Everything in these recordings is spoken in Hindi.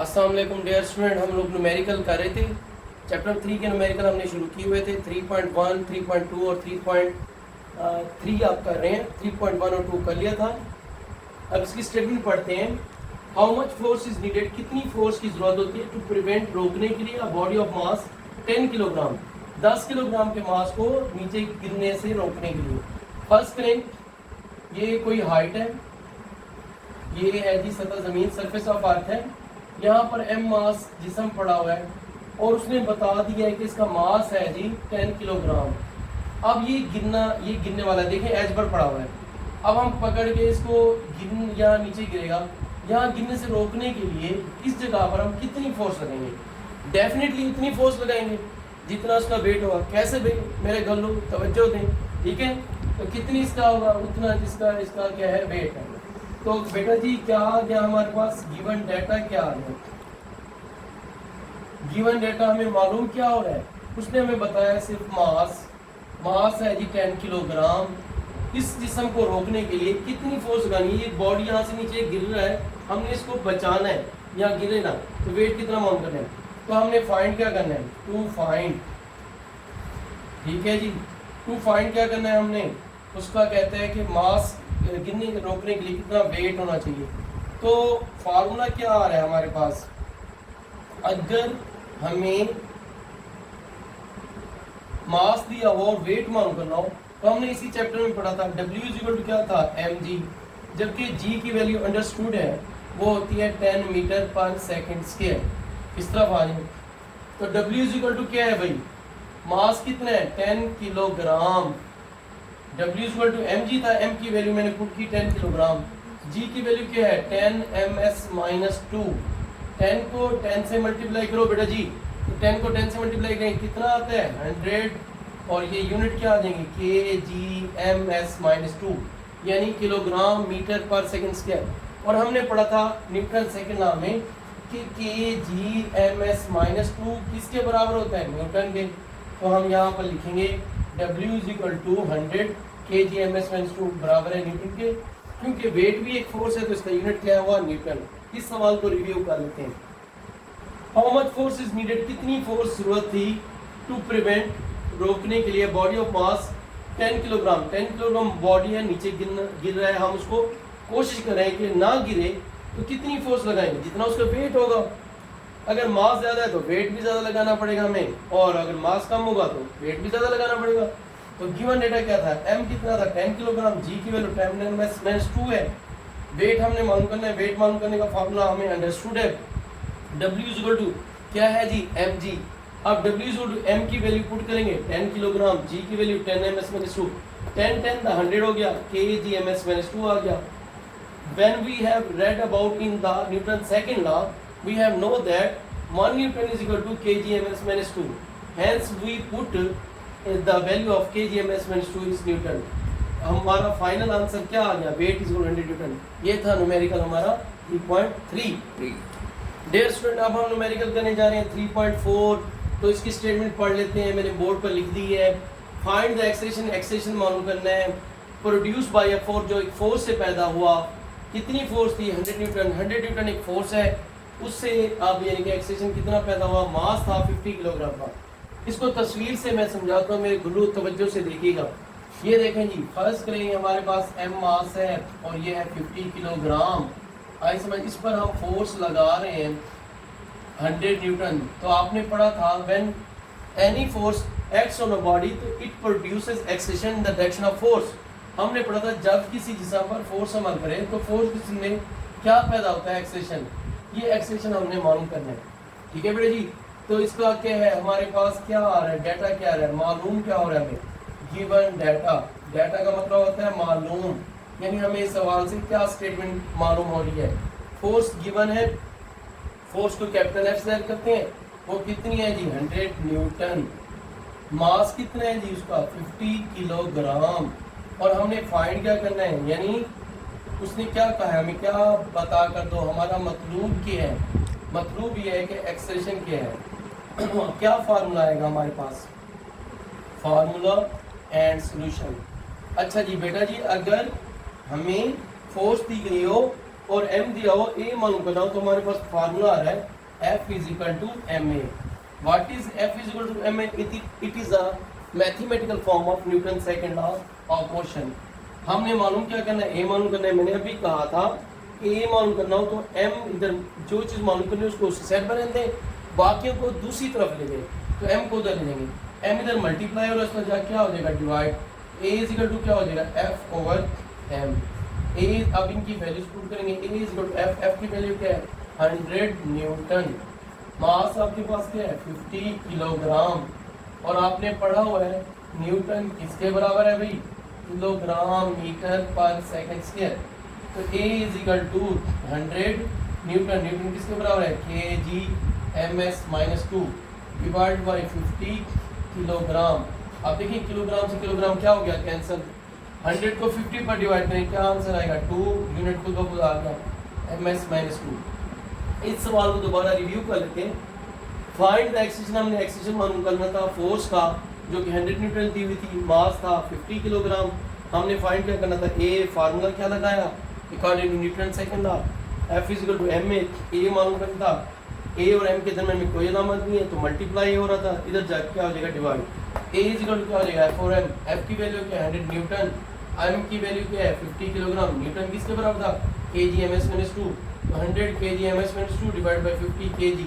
अस्सलाम वालेकुम डियर स्टूडेंट। हम लोग न्यूमेरिकल कर रहे थे। चैप्टर 3 के न्यूमेरिकल हमने शुरू किए हुए थे। 3.1, 3.2 और 3.3 आप कर रहे हैं। 3.1 और 2 कर लिया था। अब इसकी स्टेटमेंट पढ़ते हैं। How much force is needed, कितनी फोर्स की जरूरत होती है टू प्रिवेंट, रोकने के लिए, a body of mass 10 kilogram, 10 kilogram के मास को नीचे गिरने से रोकने के लिए। फर्स्ट करें, ये कोई हाइट है, ये है जी सतह जमीन, सरफेस ऑफ अर्थ है। यहाँ पर एम मास जिस्म पड़ा हुआ है और उसने बता दिया है कि इसका मास है जी 10 किलोग्राम। अब ये गिरने वाला है, देखें एज पर पड़ा हुआ है। अब हम पकड़ के इसको यहाँ नीचे गिरेगा, यहाँ गिरने से रोकने के लिए इस जगह पर हम कितनी फोर्स लगाएंगे? डेफिनेटली इतनी फोर्स लगाएंगे जितना उसका वेट होगा। कैसे मेरे घर लोग तवज्जो दें, ठीक है? तो कितनी इसका होगा उतना जिसका इसका क्या है वेट है। तो बेटा जी क्या आ गया हमारे पास? गिवन डाटा क्या आ गया? गिवन डाटा हमें मालूम क्या हो रहा है? उसने हमें बताया सिर्फ मास है जी 10 किलोग्राम। इस जिस्म को रोकने के लिए कितनी फोर्स लगानी है? ये बॉडी यहाँ से नीचे गिर रहा है, हमने इसको बचाना है, यहाँ गिरे ना, तो वेट कितना मालूम करना है? तो हमने फाइंड क्या करना है? टू फाइंड, ठीक है जी। टू फाइंड क्या करना है हमने? उसका कहते हैं कि मास गिरने रोकने के लिए कितना वेट होना चाहिए। तो फार्मूला क्या आ रहा है हमारे पास? अगर हमें मास दिया हो और वेट मालूम करना हो तो हमने इसी चैप्टर में पढ़ा था W इज इक्वल टू क्या था? mg, जबकि g की वैल्यू अंडरस्टूड है, वो होती है 10 मीटर पर सेकंड स्क्वायर। इस तरफ आ जाए तो W इज इक्वल टू क्या है भाई? मास कितना है? 10 kilogram. W is equal to mg था, m की वैल्यू मैंने पुट की 10 किलोग्राम। g की वैल्यू क्या है? 10 ms-2। 10 को 10 से मल्टीप्लाई करो बेटा जी, तो 10 को 10 से मल्टीप्लाई करें कितना आता है? 100। और ये यूनिट क्या आ जाएंगे? kg-ms-2, यानी किलोग्राम मीटर पर सेकंड स्क्वायर। और हमने पढ़ा था न्यूटन सेकंड लॉ में कि kg-ms-2 किसके बराबर होता है? न्यूटन के। तो हम यहाँ पर लिखेंगे W is equal to 100 kg-ms-2 बराबर है न्यूटन के। क्योंकि वेट भी एक फोर्स है तो इसका यूनिट क्या हुआ? न्यूटन। इस सवाल को रिव्यू कर लेते हैं। How much force is needed, कितनी फोर्स जरूरत थी टू प्रिवेंट, रोकने के लिए, body of mass 10 kilogram. 10 kilogram body है, नीचे गिर रहा है, हम उसको कोशिश कर रहे हैं कि ना गिरे, तो कितनी फोर्स लगाएंगे? जितना उसका वेट होगा। अगर मास ज़्यादा है तो वेट भी ज़्यादा लगाना पड़ेगा हमें, और अगर मास कम होगा तो वेट भी ज़्यादा लगाना पड़ेगा। तो गिवन डेटा क्या था? m कितना था? 10 किलोग्राम। g की वैल्यू 10 ms-2 है। वेट हमने मालूम करना है, वेट मालूम करने का फार्मूला हमें अंडरस्टूड है। W इज इक्वल टू क्या है जी? mg। अब W is equal to m की वैल्यू पुट करेंगे 10 किलोग्राम, g की वैल्यू 10 ms-2, 10 100 हो गया, kg-ms-2 आ गया। When we have read about in the Newton's second law, we have know that 1 Newton is equal to kg-ms-2. Hence we put the value of kg-ms-2 is Newton. हमारा फाइनल आंसर क्या आ गया? Weight is equal 100 newton. ये था न्यूमेरिकल हमारा 3.3। डियर स्टूडेंट, अब हम न्यूमेरिकल करने जा रहे हैं 3.4। तो इसकी स्टेटमेंट पढ़ लेते हैं, मैंने बोर्ड पर लिख दी है। फाइंड द एक्सेलेरेशन, एक्सेलेरेशन मालूम करना है। प्रोड्यूस बाय अ फोर्स, जो एक फोर्स से पैदा हुआ। कितनी फोर्स थी? 100 न्यूटन। 100 न्यूटन एक फोर्स है, उससे अब यानी कि एक्सेलेरेशन कितना पैदा हुआ? मास था 50 किलोग्राम का। इसको तस्वीर से मैं समझाता हूँ, मेरे गुल्लू तवज्जो से देखिएगा। ये देखें जी, फर्ज करें हमारे पास m मास है और ये है 50 किलोग्राम। आई समझ, इस पर हम फोर्स लगा रहे हैं 100 न्यूटन। तो आपने पढ़ा था when any force acts on a body तो it produces acceleration in the direction of force. हमने पढ़ा था जब किसी जिस्म पर फोर्स अमल करे तो फोर्स में क्या पैदा होता है? एक्सेलेरेशन। ये एक्सेलेरेशन हमने मालूम करना है, ठीक है बेटा जी। तो इसका क्या है हमारे पास? क्या आ रहा है? डाटा क्या आ रहा है? मालूम क्या हो रहा है हमें? Given data. डाटा का मतलब होता है मालूम, यानी हमें इस सवाल से क्या स्टेटमेंट मालूम हो रही है? फोर्स गिवन है, फोर्स को कैपिटल F से जाहिर करते हैं, वो कितनी है जी? 100 न्यूटन। मास कितना है जी उसका? 50 किलोग्राम। और हमने फाइंड क्या करना है, यानी उसने क्या कहा है हमें? क्या बता कर दो, हमारा मतलूब क्या है? मतलूब ये है कि एक्सेलेरेशन क्या है। क्या फार्मूला आएगा हमारे पास? Formula and solution. अच्छा जी बेटा जी, अगर हमें फोर्स दी गई हो और m दिया हो, a मालूम करना हो, तो हमारे पास फार्मूला आ रहा है F is equal to ma। What is F is equal to ma? It is a mathematical form of Newton second law of motion. हमने मालूम क्या करना है, a मालूम करना है। मैंने अभी कहा था कि a मालूम करना हो तो m इधर जो चीज़ मालूम करनी है उसको उससे सेट बना दें, बाकियों को दूसरी तरफ ले लें, तो m को उधर ले लेंगे, m इधर मल्टीप्लाई और उसमें जाके क्या हो जाएगा divide, a is equal to क्या हो जाएगा f ओवर m। a अब इनकी वैल्यूज पुट करेंगे, a is equal to f की वैल्यू क्या है 100 न्यूटन, मास आपके पास क्या है 50 किलोग्राम, और आपने पढ़ा हुआ है न्यूटन किसके बराबर है भाई, किलोग्राम मीटर पर सेकंड स्क्वायर। तो a is equal to 100 newton, newton किसके बराबर है kg/-2 डिवाइड बाय 50 किलोग्राम। अब देखिए किलोग्राम से किलोग्राम क्या हो गया कैंसिल, 100 को 50 पर डिवाइड करें क्या आंसर आएगा 2 यूनिट खुद ब खुद आ गया ms-2। इस सवाल को दोबारा रिव्यू कर लेते हैं। फाइंड द एक्सेशन, हमने एक्सेशन मालूम करना था फोर्स का जो कि 100 न्यूटन दी हुई थी, मास था 50 किलोग्राम। हमने फाइंड क्या करना था, ए फार्मूला क्या लगाया according to Newton second law, F is equal to ma। A मालूम करना था, a और m के दरमियान में कोई अलामत नहीं है तो मल्टीप्लाई हो रहा था, इधर जाके क्या हो जाएगा divide, a is equal to क्या हो जाएगा f और m, f की वैल्यू क्या है 100 न्यूटन, m की वैल्यू क्या है 50 किलोग्राम, न्यूटन किसके बराबर था kg/-2, तो 100 kg/-2 divide by 50 kg,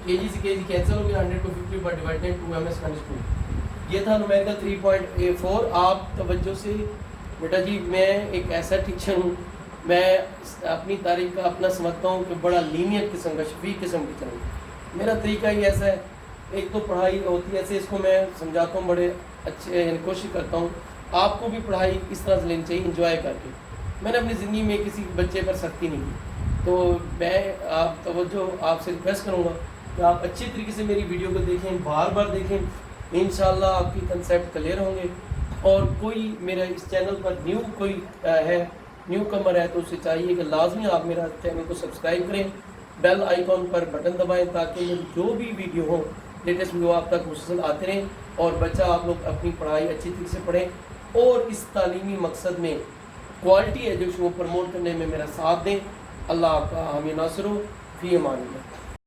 kg से kg कैंसिल हो गया, 100 को 50 पर डिवाइड करें 2ms-2। ये था न्यूमेरिकल 3.A4। आप तवज्जो से बेटा जी, मैं एक ऐसा टीचर हूँ, मैं अपनी तारीफ का अपना समझता हूँ कि बड़ा लीनियंट किस्म का शफीक किस्म की तरह मेरा तरीका ही ऐसा है। एक तो पढ़ाई होती है ऐसे, इसको मैं समझाता हूँ बड़े अच्छे, कोशिश करता हूँ आपको भी पढ़ाई इस तरह से लेनी चाहिए इंजॉय करके। मैंने अपनी ज़िंदगी में किसी बच्चे पर सख्ती नहीं की, तो मैं आप तवज्जो आपसे रिक्वेस्ट करूँगा कि आप अच्छी तरीके से मेरी वीडियो को देखें, बार बार देखें, इंशाल्लाह आपकी कंसेप्ट क्लियर होंगे। और कोई मेरा इस चैनल पर न्यू कोई है, न्यू कमर है, तो उसे चाहिए कि लाजमी आप मेरा चैनल को सब्सक्राइब करें, बेल आइकॉन पर बटन दबाएं ताकि मेरी जो भी वीडियो हो लेटेस्ट वीडियो आप तक मुसलसल आते रहें और बच्चा आप लोग अपनी पढ़ाई अच्छी तरीके से पढ़ें और इस तालीमी मकसद में क्वालिटी एजुकेशन को प्रमोट करने में मेरा साथ दें। अल्लाह आपका हामी नासिर हो, फी अमान अल्लाह।